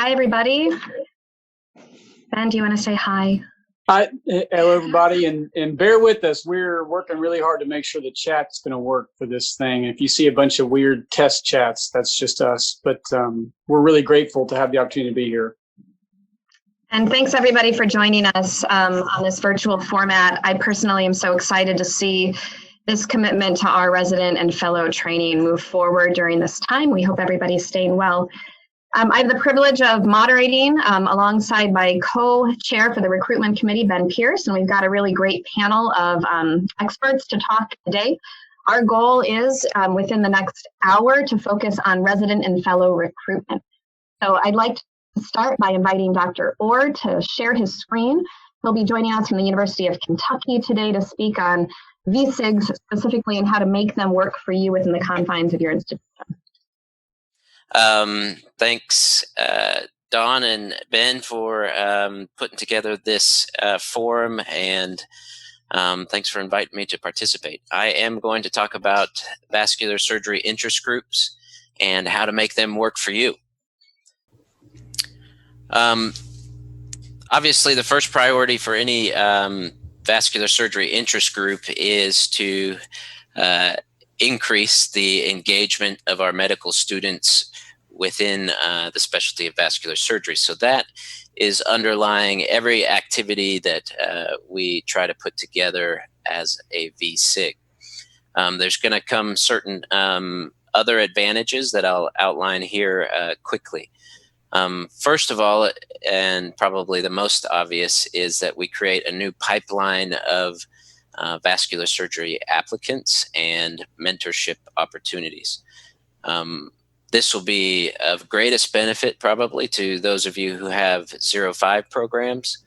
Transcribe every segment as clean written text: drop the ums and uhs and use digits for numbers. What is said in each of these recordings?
Hi, everybody. Ben, do you want to say hi? Hi, hello everybody, and bear with us. We're working really hard to make sure the chat's going to work for this thing. If you see a bunch of weird test chats, that's just us. But we're really grateful to have the opportunity to be here. And thanks everybody for joining us on this virtual format. I personally am so excited to see this commitment to our resident and fellow training move forward during this time. We hope everybody's staying well. I have the privilege of moderating alongside my co-chair for the Recruitment Committee, Ben Pierce, and we've got a really great panel of experts to talk today. Our goal is within the next hour to focus on resident and fellow recruitment. So I'd like to start by inviting Dr. Orr to share his screen. He'll be joining us from the University of Kentucky today to speak on VSIGs specifically and how to make them work for you within the confines of your institution. Thanks, Dawn and Ben, for putting together this forum, and thanks for inviting me to participate. I am going to talk about vascular surgery interest groups and how to make them work for you. Obviously, the first priority for any vascular surgery interest group is to increase the engagement of our medical students within the specialty of vascular surgery. So that is underlying every activity that we try to put together as a VSIG. There's going to come certain other advantages that I'll outline here quickly. First of all, and probably the most obvious, is that we create a new pipeline of vascular surgery applicants and mentorship opportunities. This will be of greatest benefit probably to those of you who have 0-5 programs,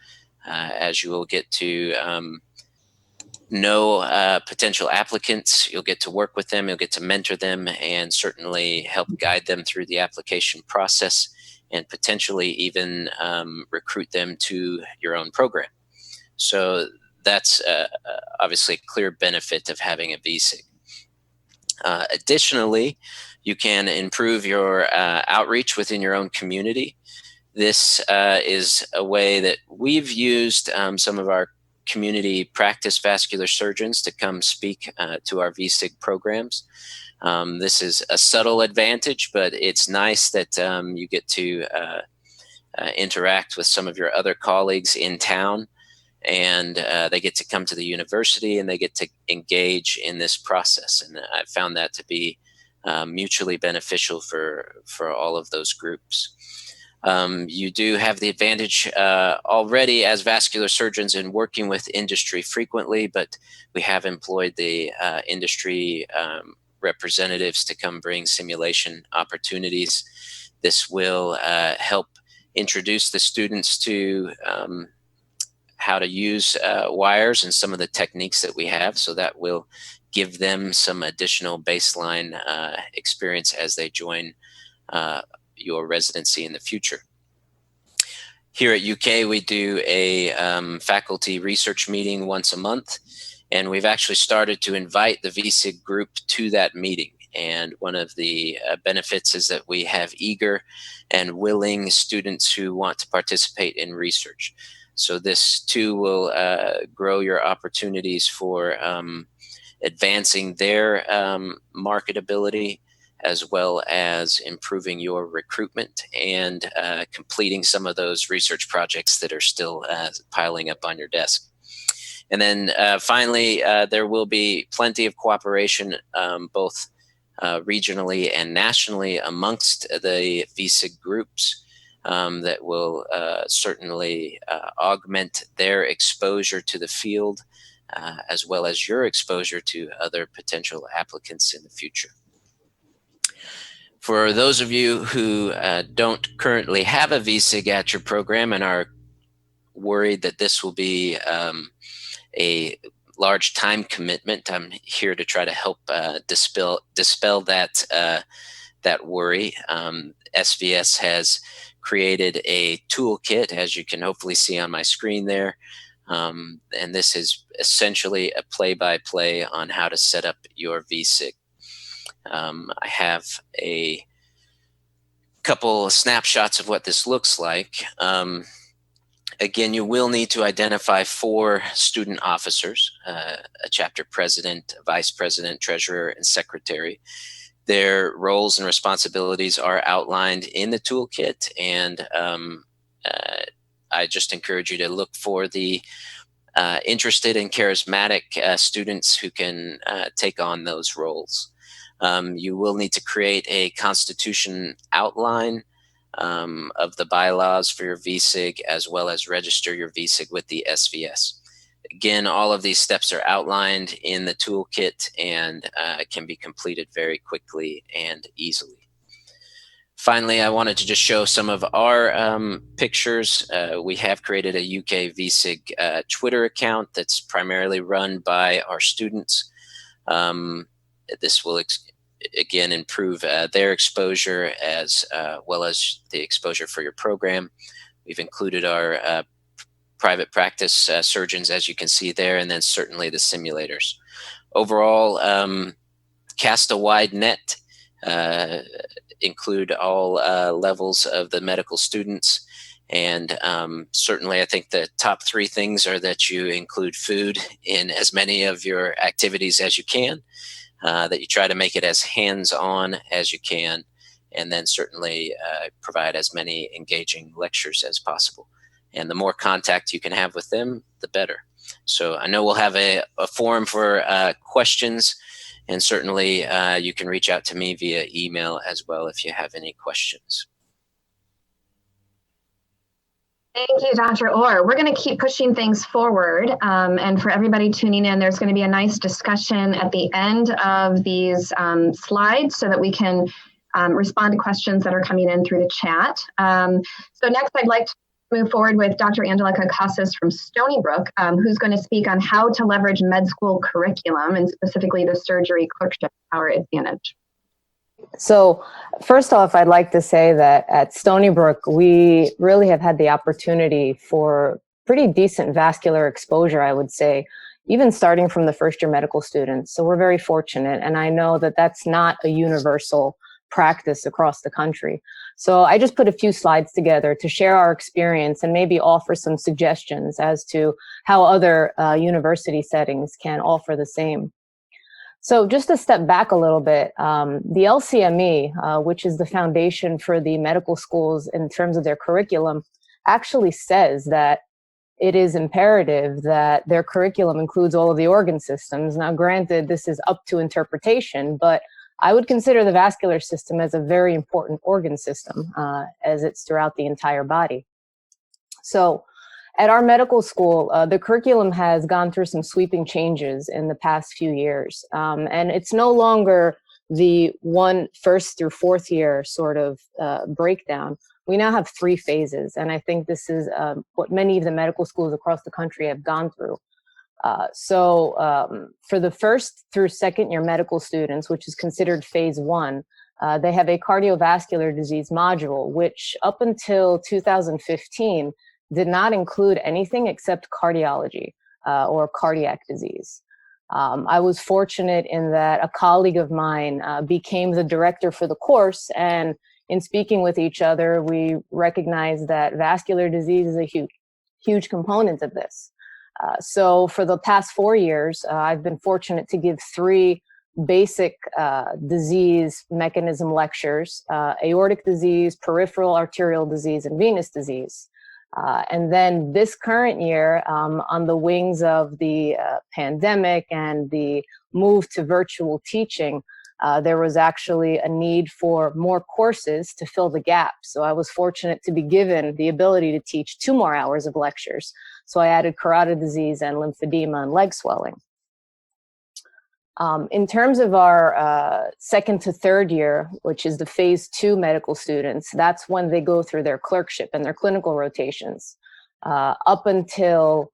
as you will get to know potential applicants. You'll get to work with them, you'll get to mentor them, and certainly help guide them through the application process, and potentially even recruit them to your own program. So that's obviously a clear benefit of having a VSIG. Additionally, you can improve your outreach within your own community. This is a way that we've used some of our community practice vascular surgeons to come speak to our VSIG programs. This is a subtle advantage, but it's nice that you get to interact with some of your other colleagues in town, and they get to come to the university and they get to engage in this process. And I found that to be mutually beneficial for all of those groups. You do have the advantage already as vascular surgeons in working with industry frequently, but we have employed the industry representatives to come bring simulation opportunities. This will help introduce the students to how to use wires and some of the techniques that we have, so that will give them some additional baseline experience as they join your residency in the future. Here at UK, we do a faculty research meeting once a month, and we've actually started to invite the VSIG group to that meeting. And one of the benefits is that we have eager and willing students who want to participate in research. So this too will grow your opportunities for advancing their marketability, as well as improving your recruitment and completing some of those research projects that are still piling up on your desk. And then finally, there will be plenty of cooperation both regionally and nationally amongst the VSIG groups that will certainly augment their exposure to the field, as well as your exposure to other potential applicants in the future. For those of you who don't currently have a VSIG at your program and are worried that this will be a large time commitment, I'm here to try to help dispel that worry. SVS has created a toolkit, as you can hopefully see on my screen there. And this is essentially a play-by-play on how to set up your VSIG. I have a couple snapshots of what this looks like. Again, you will need to identify 4 student officers, a chapter president, a vice president, treasurer, and secretary. Their roles and responsibilities are outlined in the toolkit, and I just encourage you to look for the interested and charismatic students who can take on those roles. You will need to create a constitution outline of the bylaws for your VSIG, as well as register your VSIG with the SVS. Again, all of these steps are outlined in the toolkit and can be completed very quickly and easily. Finally, I wanted to just show some of our pictures. We have created a UK VSIG Twitter account that's primarily run by our students. This will again improve their exposure as well as the exposure for your program. We've included our private practice surgeons, as you can see there, and then certainly the simulators. Overall, cast a wide net, include all levels of the medical students, and certainly I think the top 3 things are that you include food in as many of your activities as you can, that you try to make it as hands-on as you can, and then certainly provide as many engaging lectures as possible. And the more contact you can have with them, the better. So I know we'll have a forum for questions, and certainly you can reach out to me via email as well if you have any questions. Thank you, Dr. Orr. We're going to keep pushing things forward. And for everybody tuning in, there's going to be a nice discussion at the end of these slides so that we can respond to questions that are coming in through the chat. So next, I'd like to move forward with Dr. Angelica Casas from Stony Brook, who's going to speak on how to leverage med school curriculum and specifically the surgery clerkship to our advantage. So first off, I'd like to say that at Stony Brook, we really have had the opportunity for pretty decent vascular exposure, I would say, even starting from the first year medical students. So we're very fortunate. And I know that that's not a universal practice across the country. So I just put a few slides together to share our experience and maybe offer some suggestions as to how other university settings can offer the same. So just to step back a little bit, the LCME, which is the foundation for the medical schools in terms of their curriculum, actually says that it is imperative that their curriculum includes all of the organ systems. Now, granted, this is up to interpretation, but I would consider the vascular system as a very important organ system, as it's throughout the entire body. So at our medical school, the curriculum has gone through some sweeping changes in the past few years. And it's no longer the first through fourth year sort of breakdown. We now have 3 phases. And I think this is what many of the medical schools across the country have gone through. So for the first through second year medical students, which is considered phase 1, they have a cardiovascular disease module, which up until 2015 did not include anything except cardiology or cardiac disease. I was fortunate in that a colleague of mine became the director for the course, and in speaking with each other, we recognized that vascular disease is a huge component of this. So for the past 4 years, I've been fortunate to give 3 basic disease mechanism lectures: aortic disease, peripheral arterial disease, and venous disease. And then this current year, on the wings of the pandemic and the move to virtual teaching, there was actually a need for more courses to fill the gap. So I was fortunate to be given the ability to teach 2 more hours of lectures. So I added carotid disease and lymphedema and leg swelling. In terms of our second to third year, which is the phase 2 medical students, that's when they go through their clerkship and their clinical rotations. Up until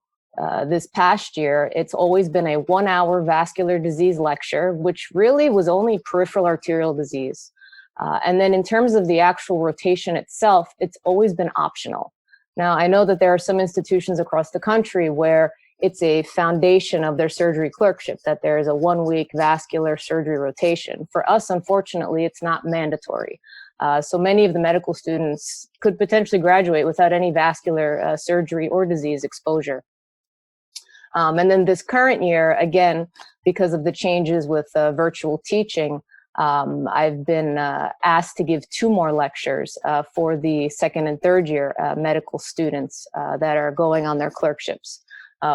this past year, it's always been a 1-hour vascular disease lecture, which really was only peripheral arterial disease. And then in terms of the actual rotation itself, it's always been optional. Now, I know that there are some institutions across the country where it's a foundation of their surgery clerkship, that there is a 1-week vascular surgery rotation. For us, unfortunately, it's not mandatory. So many of the medical students could potentially graduate without any vascular surgery or disease exposure. And then this current year, again, because of the changes with virtual teaching, I've been asked to give 2 more lectures for the second and third year medical students that are going on their clerkships,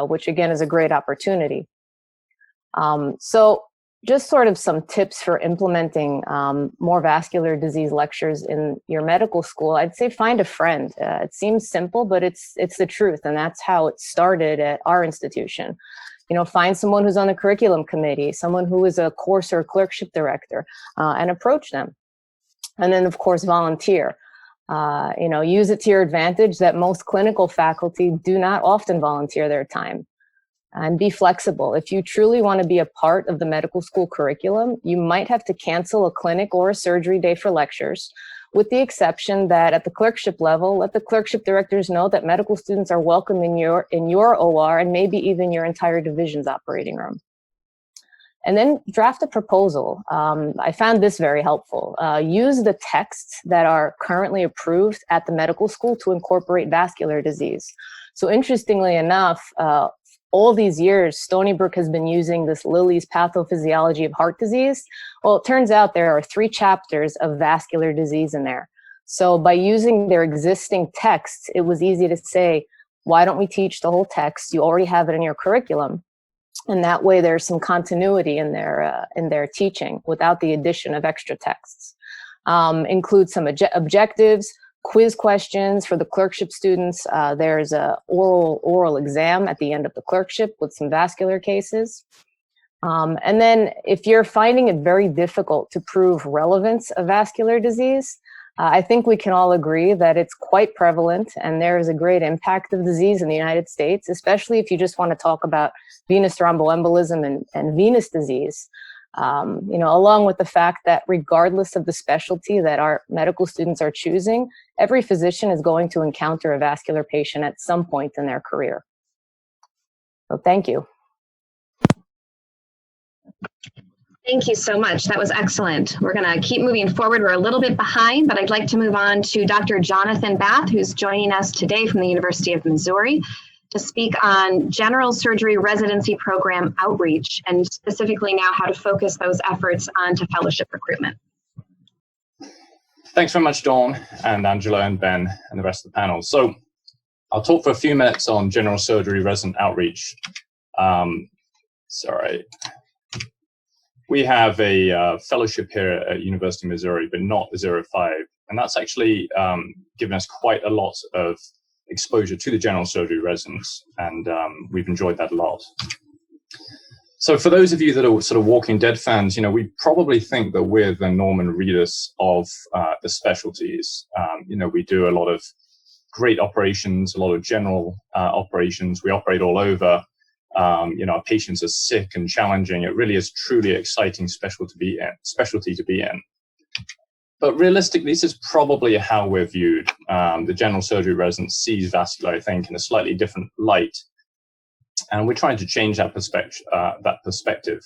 which again is a great opportunity. So just sort of some tips for implementing more vascular disease lectures in your medical school. I'd say find a friend. It seems simple, but it's the truth, and that's how it started at our institution. You know, find someone who's on the curriculum committee, someone who is a course or clerkship director, and approach them. And then, of course, volunteer. You know, use it to your advantage that most clinical faculty do not often volunteer their time. And be flexible. If you truly want to be a part of the medical school curriculum, you might have to cancel a clinic or a surgery day for lectures, with the exception that at the clerkship level, let the clerkship directors know that medical students are welcome in your OR and maybe even your entire division's operating room. And then draft a proposal. I found this very helpful. Use the texts that are currently approved at the medical school to incorporate vascular disease. So interestingly enough, all these years, Stony Brook has been using this Lilly's Pathophysiology of Heart Disease. Well, it turns out there are 3 chapters of vascular disease in there. So by using their existing texts, it was easy to say, why don't we teach the whole text? You already have it in your curriculum. And that way there's some continuity in their teaching without the addition of extra texts. Include some objectives, quiz questions for the clerkship students. There's a oral exam at the end of the clerkship with some vascular cases. And then if you're finding it very difficult to prove relevance of vascular disease, I think we can all agree that it's quite prevalent and there is a great impact of disease in the United States, especially if you just want to talk about venous thromboembolism and venous disease. You know, along with the fact that regardless of the specialty that our medical students are choosing, every physician is going to encounter a vascular patient at some point in their career. So thank you. Thank you so much. That was excellent. We're going to keep moving forward. We're a little bit behind, but I'd like to move on to Dr. Jonathan Bath, who's joining us today from the University of Missouri to speak on general surgery residency program outreach, and specifically now how to focus those efforts onto fellowship recruitment. Thanks very much, Dawn and Angela and Ben and the rest of the panel. So I'll talk for a few minutes on general surgery resident outreach. We have a fellowship here at University of Missouri, but not the 05. And that's actually given us quite a lot of exposure to the general surgery residents, and we've enjoyed that a lot. So for those of you that are sort of Walking Dead fans, you know, we probably think that we're the Norman Reedus of the specialties. You know, we do a lot of great operations, a lot of general operations. We operate all over. You know, our patients are sick and challenging. It really is truly exciting specialty to be in. But realistically, this is probably how we're viewed. The general surgery resident sees vascular, I think, in a slightly different light. And we're trying to change that perspective.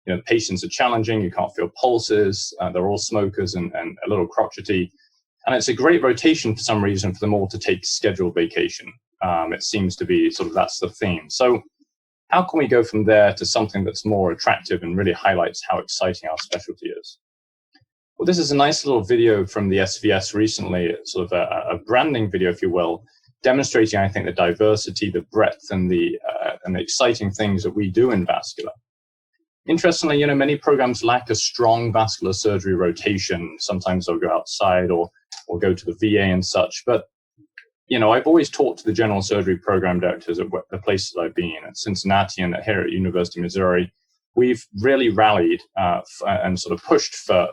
You know, the patients are challenging. You can't feel pulses. They're all smokers and a little crotchety. And it's a great rotation for some reason for them all to take scheduled vacation. It seems to be sort of that's the theme. So how can we go from there to something that's more attractive and really highlights how exciting our specialty is? Well, this is a nice little video from the SVS recently, sort of a branding video, if you will, demonstrating, I think, the diversity, the breadth, and the exciting things that we do in vascular. Interestingly, you know, many programs lack a strong vascular surgery rotation. Sometimes they'll go outside or go to the VA and such. But, you know, I've always talked to the general surgery program directors at the places I've been, at Cincinnati and here at University of Missouri. We've really rallied and sort of pushed for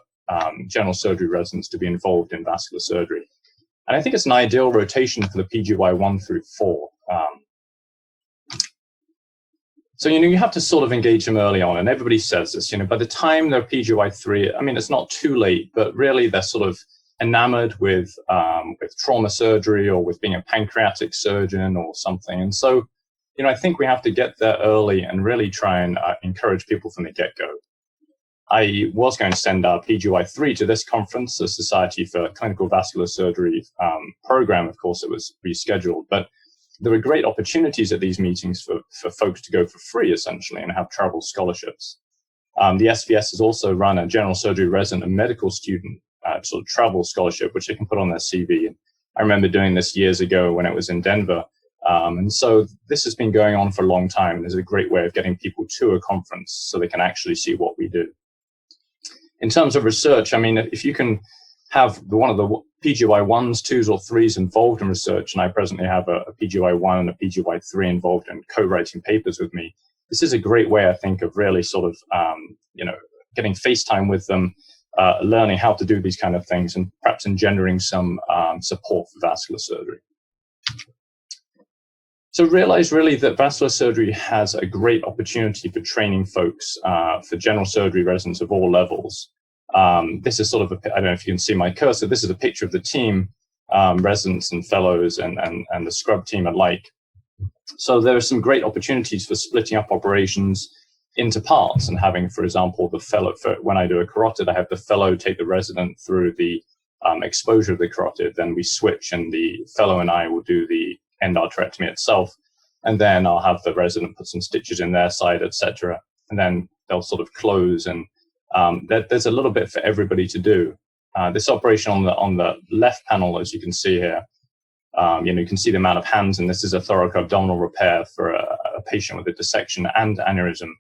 general surgery residents to be involved in vascular surgery. And I think it's an ideal rotation for the PGY 1 through 4. So, you know, you have to sort of engage them early on, and everybody says this, you know, by the time they're PGY 3, I mean, it's not too late, but really they're sort of enamored with trauma surgery or with being a pancreatic surgeon or something. And so, you know, I think we have to get there early and really try and encourage people from the get-go. I was going to send our PGY3 to this conference, the Society for Clinical Vascular Surgery program. Of course, it was rescheduled, but there were great opportunities at these meetings for folks to go for free, essentially, and have travel scholarships. The SVS has also run a general surgery resident and medical student sort of travel scholarship, which they can put on their CV. And I remember doing this years ago when it was in Denver. And so this has been going on for a long time. And there's a great way of getting people to a conference so they can actually see what we do. In terms of research, I mean, if you can have one of the PGY 1s, 2s, or 3s involved in research, and I presently have a PGY 1 and a PGY 3 involved in co-writing papers with me, this is a great way, I think, of really sort of, getting FaceTime with them, learning how to do these kind of things, and perhaps engendering some support for vascular surgery. So realize really that vascular surgery has a great opportunity for training folks, for general surgery residents of all levels. This is sort of, I don't know if you can see my cursor, this is a picture of the team, residents and fellows and the scrub team alike. So there are some great opportunities for splitting up operations into parts and having, for example, the fellow, when I do a carotid, I have the fellow take the resident through the exposure of the carotid, then we switch and the fellow and I will do the endarterectomy itself, and then I'll have the resident put some stitches in their side, etc. And then they'll sort of close, and there's a little bit for everybody to do. This operation on the left panel, as you can see here, you can see the amount of hands, and this is a thoracoabdominal repair for a patient with a dissection and aneurysm.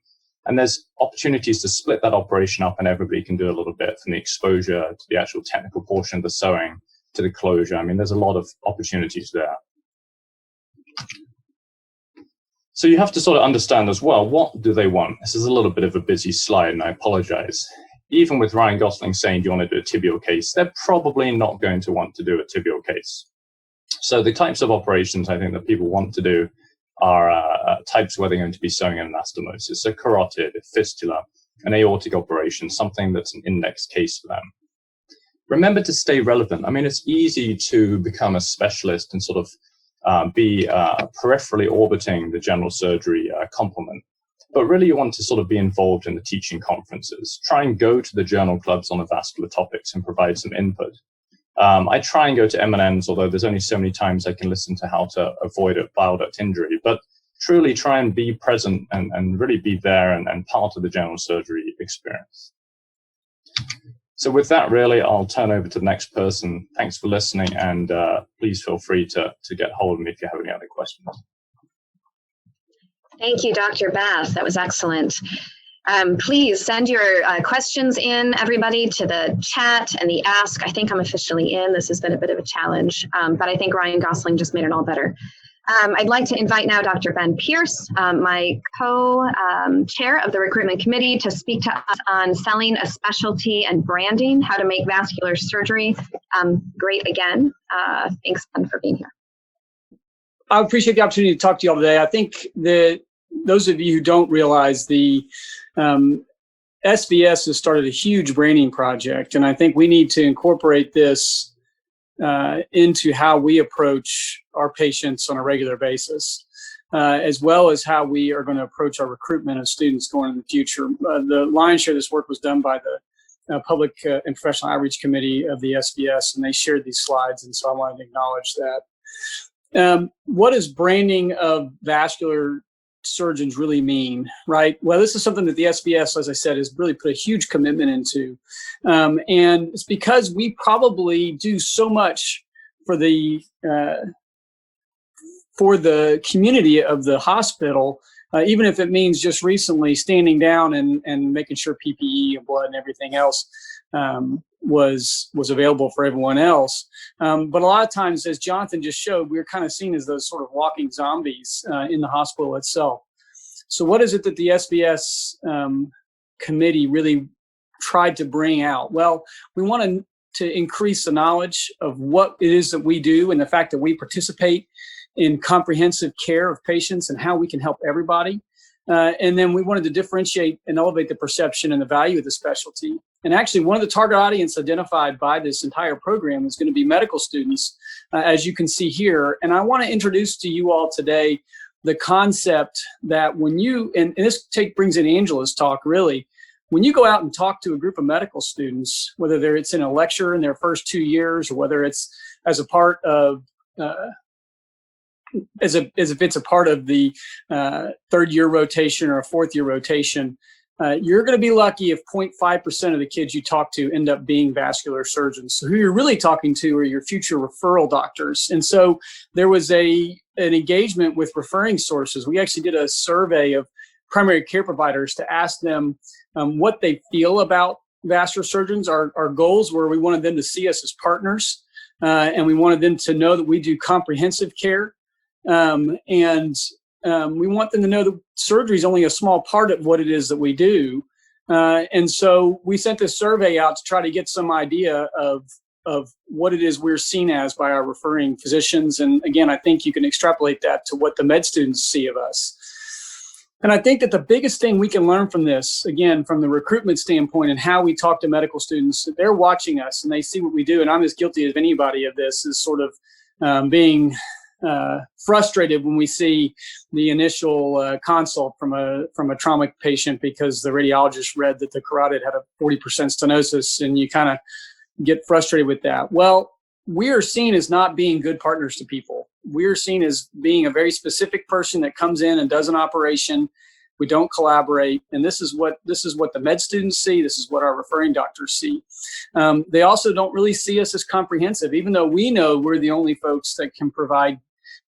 And there's opportunities to split that operation up, and everybody can do a little bit, from the exposure to the actual technical portion of the sewing to the closure. I mean, there's a lot of opportunities there. So you have to sort of understand as well, what do they want? This is a little bit of a busy slide, and I apologize. Even with Ryan Gosling saying, do you want to do a tibial case? They're probably not going to want to do a tibial case. So the types of operations I think that people want to do are types where they're going to be sewing an anastomosis, a carotid, a fistula, an aortic operation, something that's an index case for them. Remember to stay relevant. I mean, it's easy to become a specialist and sort of be peripherally orbiting the general surgery complement. But really you want to sort of be involved in the teaching conferences. Try and go to the journal clubs on the vascular topics and provide some input. I try and go to M&Ns, although there's only so many times I can listen to how to avoid a bile duct injury. But truly try and be present and really be there and part of the general surgery experience. So with that, really, I'll turn over to the next person. Thanks for listening, and please feel free to get hold of me if you have any other questions. Thank you, Dr. Bath. That was excellent. Please send your questions in, everybody, to the chat and the ask. I think I'm officially in. This has been a bit of a challenge, but I think Ryan Gosling just made it all better. I'd like to invite now Dr. Ben Pierce, my co-chair of the recruitment committee, to speak to us on selling a specialty and branding, how to make vascular surgery great again. Thanks, Ben, for being here. I appreciate the opportunity to talk to you all today. I think that those of you who don't realize, the SVS has started a huge branding project, and I think we need to incorporate this into how we approach our patients on a regular basis, as well as how we are going to approach our recruitment of students going in the future. The lion's share of this work was done by the Public and Professional Outreach Committee of the SVS, and they shared these slides, and so I wanted to acknowledge that. What does branding of vascular surgeons really mean, right? Well, this is something that the SVS, as I said, has really put a huge commitment into. And it's because we probably do so much for the community of the hospital, even if it means just recently standing down and making sure PPE and blood and everything else was available for everyone else. But a lot of times, as Jonathan just showed, we're kind of seen as those sort of walking zombies in the hospital itself. So what is it that the SVS committee really tried to bring out? Well, we want to increase the knowledge of what it is that we do, and the fact that we participate in comprehensive care of patients and how we can help everybody. And then we wanted to differentiate and elevate the perception and the value of the specialty. And actually, one of the target audience identified by this entire program is going to be medical students, as you can see here. And I want to introduce to you all today the concept that when you, and this brings in Angela's talk really, when you go out and talk to a group of medical students, whether it's in a lecture in their first 2 years, or whether it's as a part of as if it's a part of the third-year rotation or a fourth-year rotation, you're going to be lucky if 0.5% of the kids you talk to end up being vascular surgeons. So who you're really talking to are your future referral doctors. And so there was an engagement with referring sources. We actually did a survey of primary care providers to ask them what they feel about vascular surgeons. Our goals were we wanted them to see us as partners, and we wanted them to know that we do comprehensive care. We want them to know that surgery is only a small part of what it is that we do. And so we sent this survey out to try to get some idea of what it is we're seen as by our referring physicians. And again, I think you can extrapolate that to what the med students see of us. And I think that the biggest thing we can learn from this, again, from the recruitment standpoint and how we talk to medical students, they're watching us and they see what we do. And I'm as guilty as anybody of this, is sort of being frustrated when we see the initial consult from a trauma patient because the radiologist read that the carotid had a 40% stenosis, and you kind of get frustrated with that. Well, we are seen as not being good partners to people. We are seen as being a very specific person that comes in and does an operation. We don't collaborate, and this is what the med students see. This is what our referring doctors see. They also don't really see us as comprehensive, even though we know we're the only folks that can provide,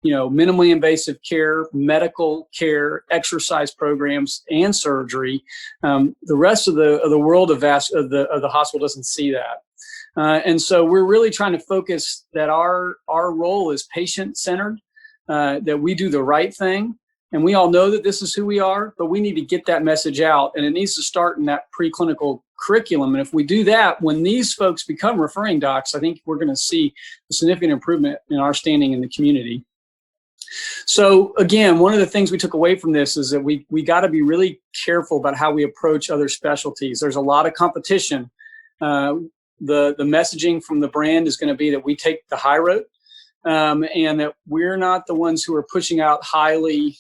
minimally invasive care, medical care, exercise programs, and surgery. The rest of the world of the hospital doesn't see that. And so we're really trying to focus that our role is patient-centered, that we do the right thing. And we all know that this is who we are, but we need to get that message out. And it needs to start in that preclinical curriculum. And if we do that, when these folks become referring docs, I think we're going to see a significant improvement in our standing in the community. So again, one of the things we took away from this is that we got to be really careful about how we approach other specialties. There's a lot of competition. The messaging from the brand is going to be that we take the high road, and that we're not the ones who are pushing out highly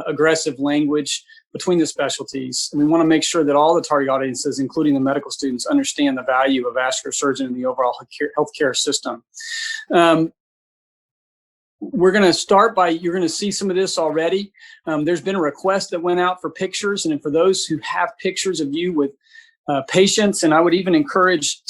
aggressive language between the specialties. And we want to make sure that all the target audiences, including the medical students, understand the value of a vascular surgeon in the overall healthcare system. We're going to start by, you're going to see some of this already. There's been a request that went out for pictures, and for those who have pictures of you with patients, and I would even encourage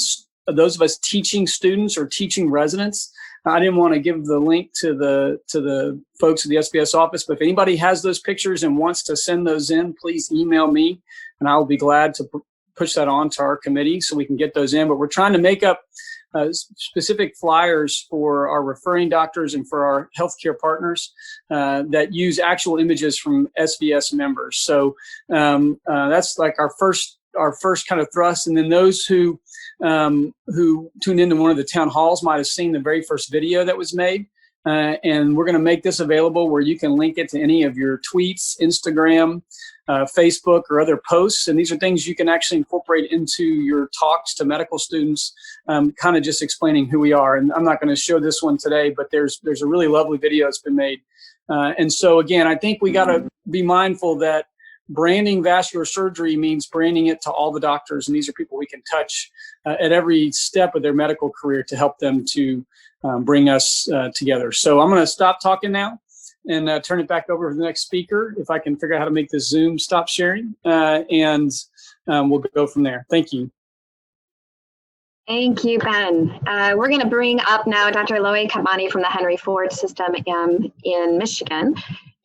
those of us teaching students or teaching residents. I didn't want to give the link to the folks at the SBS office, but if anybody has those pictures and wants to send those in, please email me, and I will be glad to push that on to our committee so we can get those in. But we're trying to make up specific flyers for our referring doctors and for our healthcare partners that use actual images from SVS members. So that's like our first kind of thrust. And then those who tuned into one of the town halls might have seen the very first video that was made. And we're going to make this available where you can link it to any of your tweets, Instagram, Facebook, or other posts. And these are things you can actually incorporate into your talks to medical students, kind of just explaining who we are. And I'm not going to show this one today, but there's a really lovely video that's been made. And so again, I think we got to be mindful that branding vascular surgery means branding it to all the doctors, and these are people we can touch at every step of their medical career to help them to bring us together. So I'm going to stop talking now and turn it back over to the next speaker, if I can figure out how to make this Zoom stop sharing, and we'll go from there. Thank you. Thank you, Ben. We're going to bring up now Dr. Loie Kapmani from the Henry Ford System in Michigan.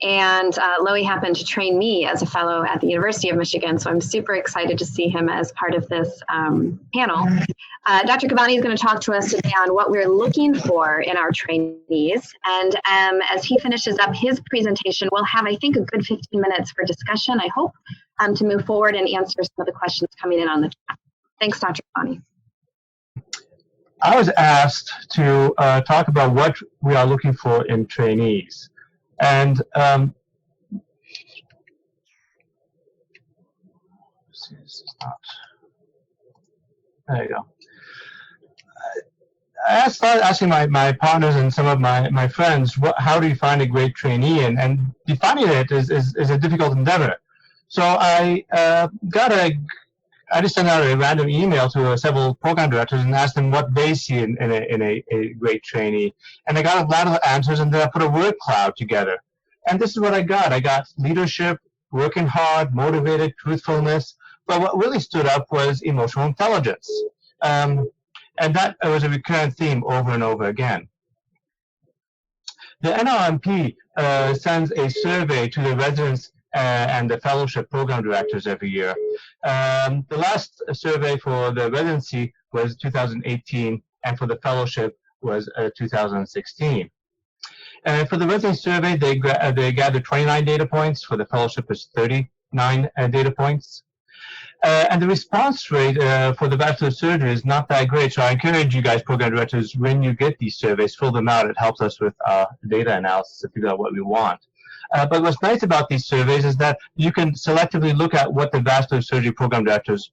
And Loie happened to train me as a fellow at the University of Michigan, so I'm super excited to see him as part of this panel. Dr. Kapmani is going to talk to us today on what we're looking for in our trainees. And as he finishes up his presentation, we'll have, I think, a good 15 minutes for discussion, I hope, to move forward and answer some of the questions coming in on the chat. Thanks, Dr. Kapmani. I was asked to talk about what we are looking for in trainees. And there you go. I started asking my partners and some of my friends, how do you find a great trainee? And defining it is a difficult endeavor. So I got a I just sent out a random email to several program directors and asked them what they see in a great trainee. And I got a lot of answers, and then I put a word cloud together. And this is what I got. I got leadership, working hard, motivated, truthfulness. But what really stood up was emotional intelligence. And that was a recurrent theme over and over again. The NRMP sends a survey to the residents and the fellowship program directors every year. The last survey for the residency was 2018, and for the fellowship was 2016. For the residency survey, they gathered 29 data points. For the fellowship is 39 data points. And the response rate for the vascular surgery is not that great. So I encourage you guys, program directors, when you get these surveys, fill them out. It helps us with data analysis to figure out what we want. But what's nice about these surveys is that you can selectively look at what the vascular surgery program director's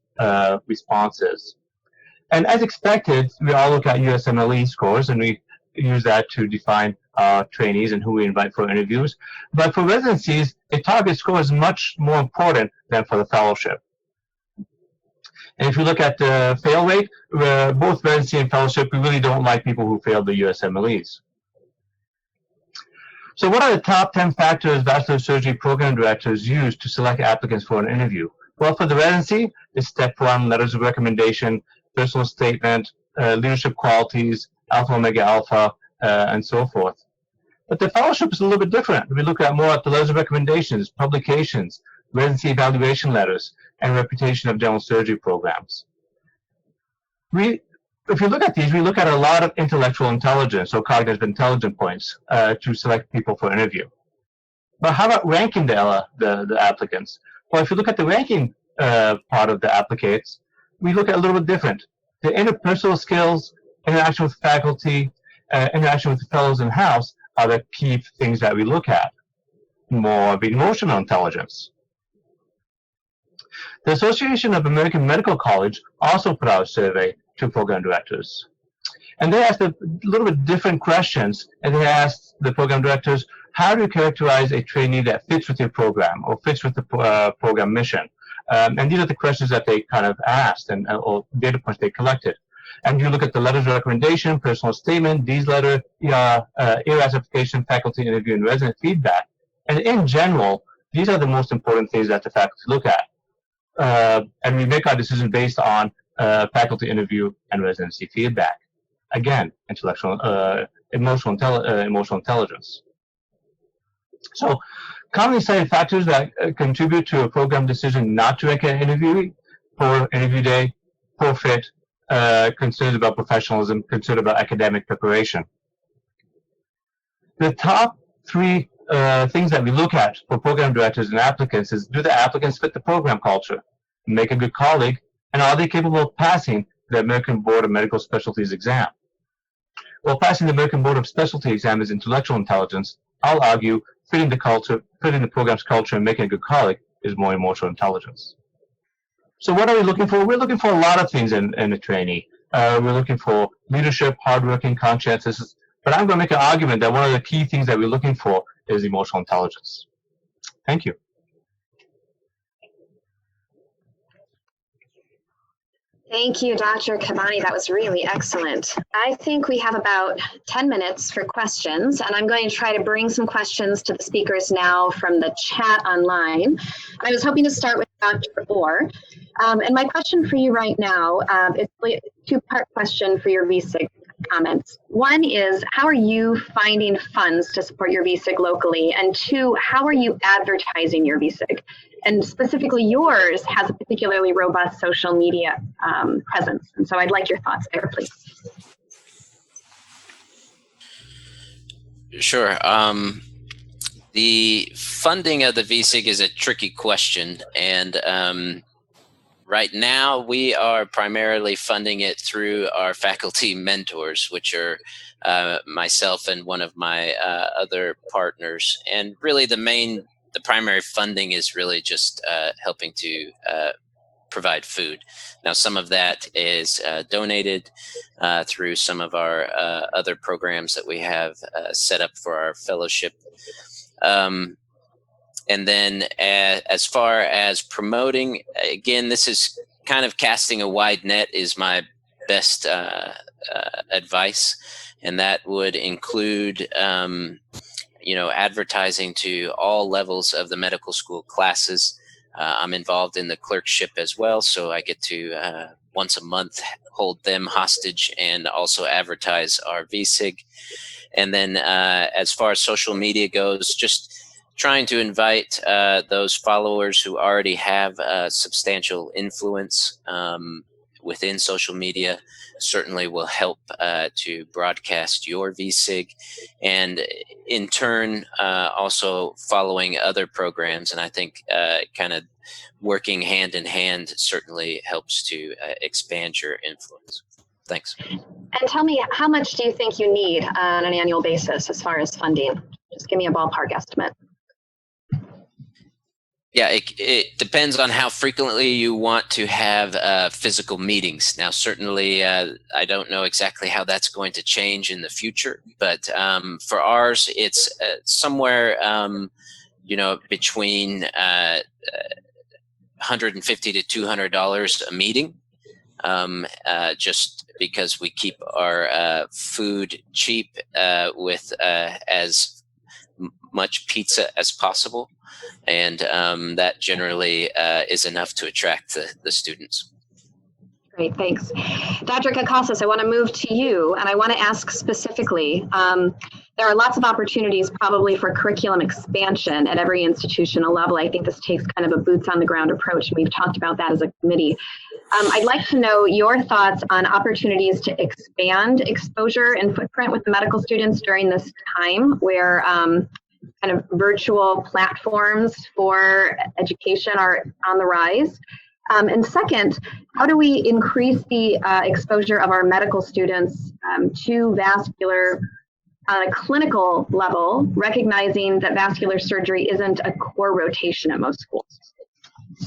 response is. And as expected, we all look at USMLE scores, and we use that to define trainees and who we invite for interviews. But for residencies, a target score is much more important than for the fellowship. And if you look at the fail rate, both residency and fellowship, we really don't like people who failed the USMLEs. So what are the top 10 factors vascular surgery program directors use to select applicants for an interview? Well, for the residency, it's step 1, letters of recommendation, personal statement, leadership qualities, alpha, omega, alpha, and so forth. But the fellowship is a little bit different. We look at more at the letters of recommendations, publications, residency evaluation letters, and reputation of general surgery programs. If you look at these, we look at a lot of intellectual intelligence, or cognitive intelligence points, to select people for interview. But how about ranking the applicants? Well, if you look at the ranking part of the applicants, we look at a little bit different. The interpersonal skills, interaction with faculty, interaction with the fellows in-house are the key things that we look at. More of emotional intelligence. The Association of American Medical College also put out a survey to program directors. And they asked a little bit different questions, and they asked the program directors, how do you characterize a trainee that fits with your program or fits with the program mission? And these are the questions that they kind of asked or data points they collected. And you look at the letters of recommendation, personal statement, D's letter, ERAS application, faculty interview, and resident feedback. And in general, these are the most important things that the faculty look at. And we make our decision based on faculty interview and residency feedback. Again, emotional intelligence. So, commonly cited factors that contribute to a program decision not to rank an interviewee: poor interview day, poor fit, concerns about professionalism, concern about academic preparation. The top 3 things that we look at for program directors and applicants is, do the applicants fit the program culture, make a good colleague, and are they capable of passing the American Board of Medical Specialties exam? Well, passing the American Board of Specialty exam is intellectual intelligence. I'll argue fitting the program's culture and making a good colleague is more emotional intelligence. So what are we looking for? We're looking for a lot of things in a trainee. We're looking for leadership, hardworking, conscientious. But I'm going to make an argument that one of the key things that we're looking for is emotional intelligence. Thank you. Thank you, Dr. Kabani. That was really excellent. I think we have about 10 minutes for questions, and I'm going to try to bring some questions to the speakers now from the chat online. I was hoping to start with Dr. Orr. And my question for you right now is a 2-part question for your VSIG comments. One is, how are you finding funds to support your VSIG locally? And 2, how are you advertising your VSIG? And specifically yours has a particularly robust social media presence. And so I'd like your thoughts there, please. Sure. The funding of the VSIG is a tricky question. And right now, we are primarily funding it through our faculty mentors, which are myself and one of my other partners. And really the primary funding is really just helping to provide food. Now, some of that is donated through some of our other programs that we have set up for our fellowship. And then as far as promoting, again, this is kind of casting a wide net is my best advice, and that would include advertising to all levels of the medical school classes. I'm involved in the clerkship as well, so I get to once a month hold them hostage and also advertise our VSIG. And then as far as social media goes, just trying to invite those followers who already have substantial influence within social media certainly will help to broadcast your VSIG, and in turn also following other programs. And I think kind of working hand in hand certainly helps to expand your influence. Thanks. And tell me, how much do you think you need on an annual basis as far as funding? Just give me a ballpark estimate. Yeah, it depends on how frequently you want to have physical meetings. Now, certainly, I don't know exactly how that's going to change in the future, but for ours, it's somewhere, between $150 to $200 a meeting, just because we keep our food cheap with as much pizza as possible. And that generally is enough to attract the students. Great, thanks. Dr. Kakasas, I want to move to you, and I want to ask specifically, there are lots of opportunities probably for curriculum expansion at every institutional level. I think this takes kind of a boots on the ground approach, and we've talked about that as a committee. I'd like to know your thoughts on opportunities to expand exposure and footprint with the medical students during this time where kind of virtual platforms for education are on the rise. And second, how do we increase the exposure of our medical students to vascular on a clinical level, recognizing that vascular surgery isn't a core rotation at most schools?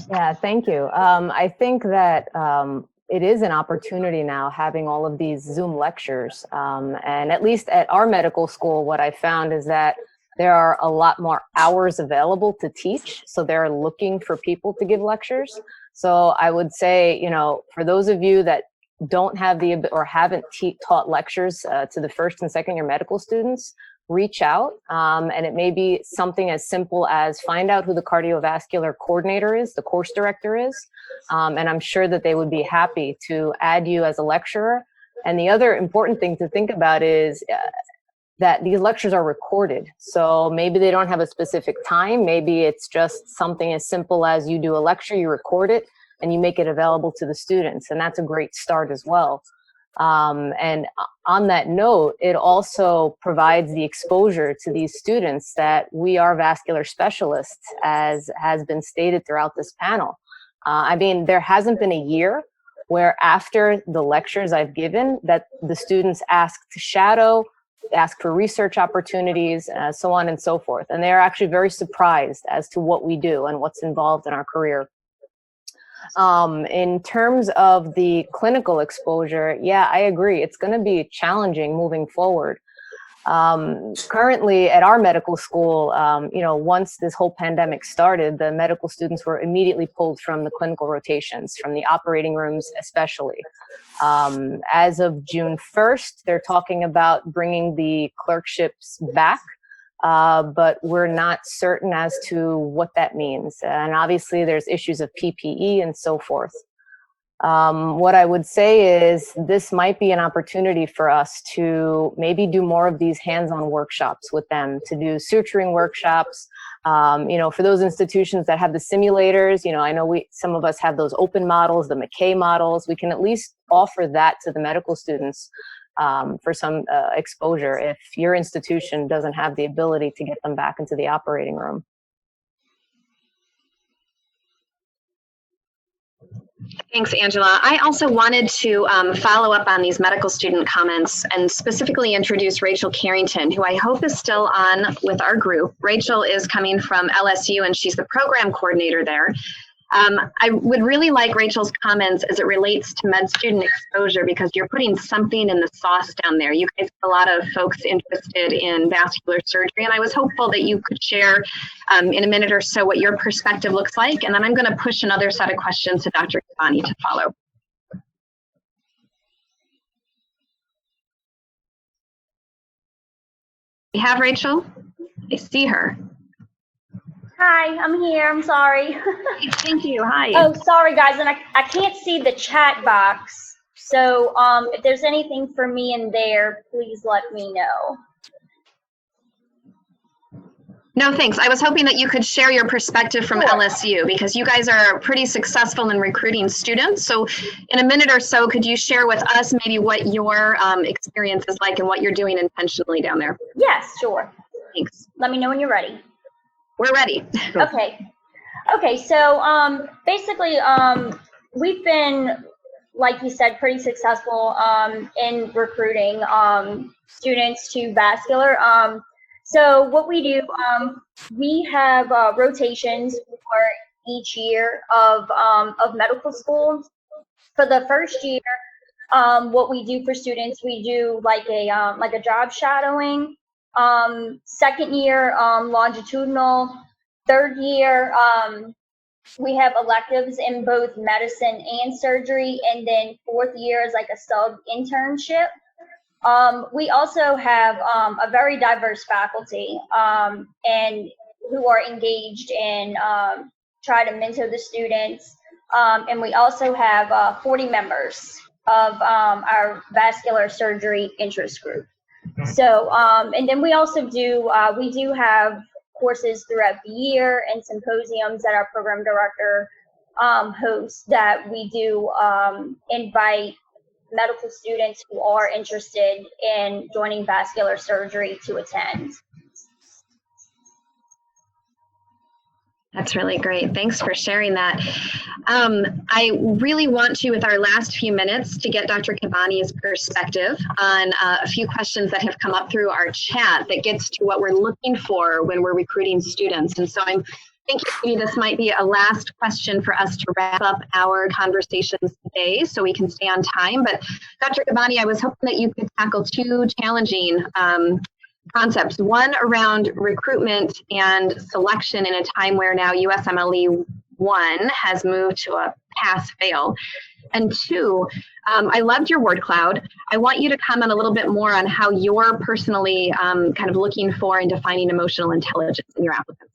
Yeah, thank you. I think that it is an opportunity now having all of these Zoom lectures. And at least at our medical school, what I found is that there are a lot more hours available to teach. So they're looking for people to give lectures. So I would say, for those of you that don't have or haven't taught lectures to the first and second year medical students, reach out. And it may be something as simple as find out who the cardiovascular coordinator is, the course director is. And I'm sure that they would be happy to add you as a lecturer. And the other important thing to think about is that these lectures are recorded. So maybe they don't have a specific time. Maybe it's just something as simple as you do a lecture, you record it, and you make it available to the students. And that's a great start as well. And on that note, it also provides the exposure to these students that we are vascular specialists, as has been stated throughout this panel. There hasn't been a year where after the lectures I've given that the students ask to shadow, ask for research opportunities, so on and so forth. And they're actually very surprised as to what we do and what's involved in our career. In terms of the clinical exposure, yeah, I agree. It's going to be challenging moving forward. Currently at our medical school, once this whole pandemic started, the medical students were immediately pulled from the clinical rotations, from the operating rooms especially. As of June 1st, they're talking about bringing the clerkships back, but we're not certain as to what that means. And obviously there's issues of PPE and so forth. What I would say is this might be an opportunity for us to maybe do more of these hands-on workshops with them, to do suturing workshops. For those institutions that have the simulators, I know some of us have those open models, the McKay models. We can at least offer that to the medical students for some exposure if your institution doesn't have the ability to get them back into the operating room. Thanks, Angela. I also wanted to follow up on these medical student comments and specifically introduce Rachel Carrington, who I hope is still on with our group. Rachel is coming from LSU and she's the program coordinator there. I would really like Rachel's comments as it relates to med student exposure, because you're putting something in the sauce down there. You guys have a lot of folks interested in vascular surgery, and I was hopeful that you could share in a minute or so what your perspective looks like, and then I'm going to push another set of questions to Dr. Khabani to follow. We have Rachel. I see her. Hi, I'm here. I'm sorry. Thank you. Hi. Oh, sorry, guys. And I can't see the chat box. So if there's anything for me in there, please let me know. No, thanks. I was hoping that you could share your perspective from Sure. LSU, because you guys are pretty successful in recruiting students. So in a minute or so, could you share with us maybe what your experience is like and what you're doing intentionally down there? Yes, sure. Thanks. Let me know when you're ready. We're ready. Okay. Okay, so basically we've been, like you said, pretty successful in recruiting students to vascular. So what we do, we have rotations for each year of medical school. For the first year, what we do for students, we do like a job shadowing. Second year, longitudinal. Third year, we have electives in both medicine and surgery. And then fourth year is like a sub internship. We also have a very diverse faculty and who are engaged in try to mentor the students. And we also have 40 members of our vascular surgery interest group. So, and then we also do, we do have courses throughout the year and symposiums that our program director hosts that we do invite medical students who are interested in joining vascular surgery to attend. That's really great. Thanks for sharing that. I really want to, with our last few minutes, to get Dr. Khabani's perspective on a few questions that have come up through our chat that gets to what we're looking for when we're recruiting students. And so I'm thinking maybe this might be a last question for us to wrap up our conversations today so we can stay on time. But Dr. Khabani, I was hoping that you could tackle two challenging concepts. One around recruitment and selection in a time where now USMLE 1 has moved to a pass-fail. And two, I loved your word cloud. I want you to comment a little bit more on how you're personally kind of looking for and defining emotional intelligence in your applicants.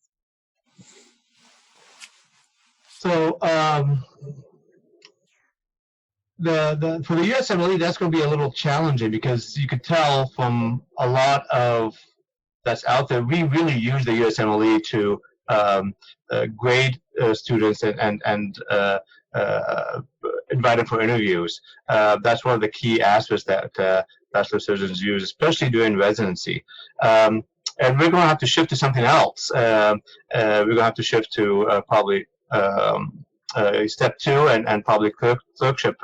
So for the USMLE, that's going to be a little challenging because you could tell from a lot of that's out there, we really use the USMLE to grade students and invite them for interviews. That's one of the key aspects that vascular surgeons use, especially during residency. And we're going to have to shift to something else. We're going to have to shift to probably step 2 and probably clerkship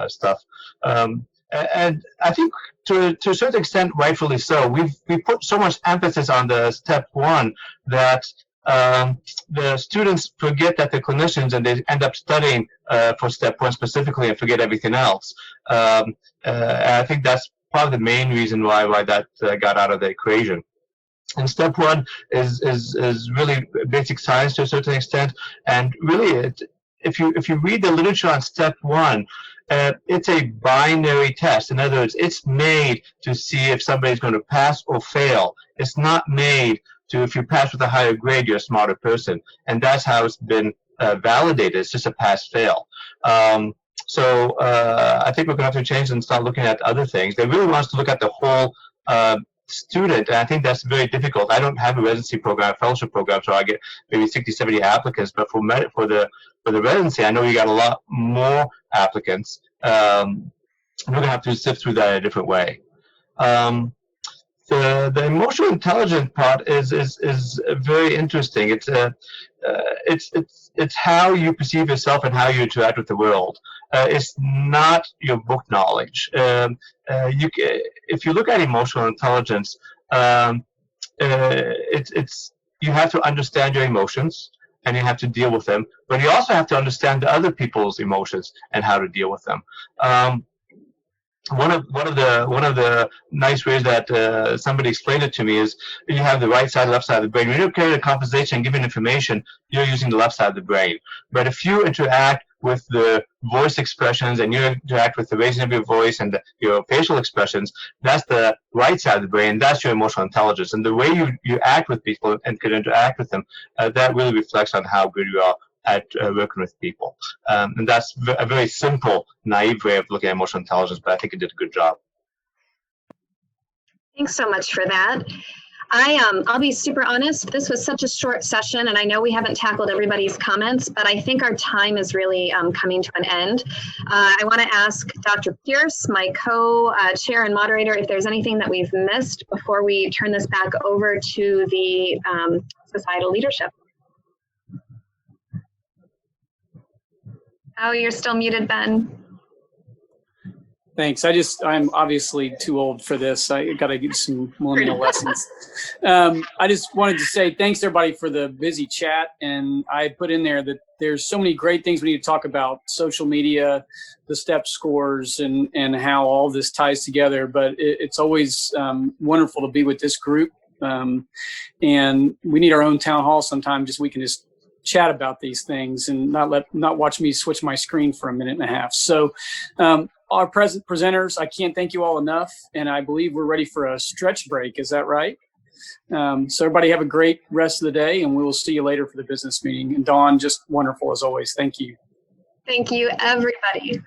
stuff. And I think to a certain extent, rightfully so, we put so much emphasis on the step 1 that the students forget that they're clinicians and they end up studying for step 1 specifically and forget everything else. And I think that's probably the main reason why that got out of the equation. And step 1 is really basic science to a certain extent, and really, if you read the literature on step 1, it's a binary test. In other words, it's made to see if somebody's going to pass or fail. It's not made to, if you pass with a higher grade, you're a smarter person, and that's how it's been validated. It's just a pass-fail. So I think we're going to have to change and start looking at other things. They really want us to look at the whole student, and I think that's very difficult. I don't have a residency program, a fellowship program, so I get maybe 60, 70 applicants, but for the residency, I know you got a lot more applicants. We're going to have to sift through that in a different way. The emotional intelligence part is very interesting. It's how you perceive yourself and how you interact with the world. It's not your book knowledge. If you look at emotional intelligence, you have to understand your emotions. and you have to deal with them, but you also have to understand the other people's emotions and how to deal with them. One of the nice ways that somebody explained it to me is you have the right side, left side of the brain. When you're creating a conversation and giving information, you're using the left side of the brain. But if you interact with the voice expressions and you interact with the raising of your voice and your facial expressions, that's the right side of the brain. That's your emotional intelligence. And the way you act with people and can interact with them, that really reflects on how good you are at working with people. And that's a very simple, naive way of looking at emotional intelligence, but I think it did a good job. Thanks so much for that. I'll be super honest, this was such a short session, and I know we haven't tackled everybody's comments, but I think our time is really coming to an end. I want to ask Dr. Pierce, my co-chair and moderator, if there's anything that we've missed before we turn this back over to the societal leadership. Oh, you're still muted, Ben. Thanks. I'm obviously too old for this. I got to get some millennial lessons. I just wanted to say thanks to everybody for the busy chat. And I put in there that there's so many great things we need to talk about: social media, the STEP scores, and how all this ties together. But it's always wonderful to be with this group. And we need our own town hall sometime, just we can just chat about these things and not watch me switch my screen for a minute and a half. So our present presenters, I can't thank you all enough, and I believe we're ready for a stretch break. Is that right? So everybody have a great rest of the day, and we will see you later for the business meeting. And Dawn, just wonderful as always. Thank you. Thank you, everybody.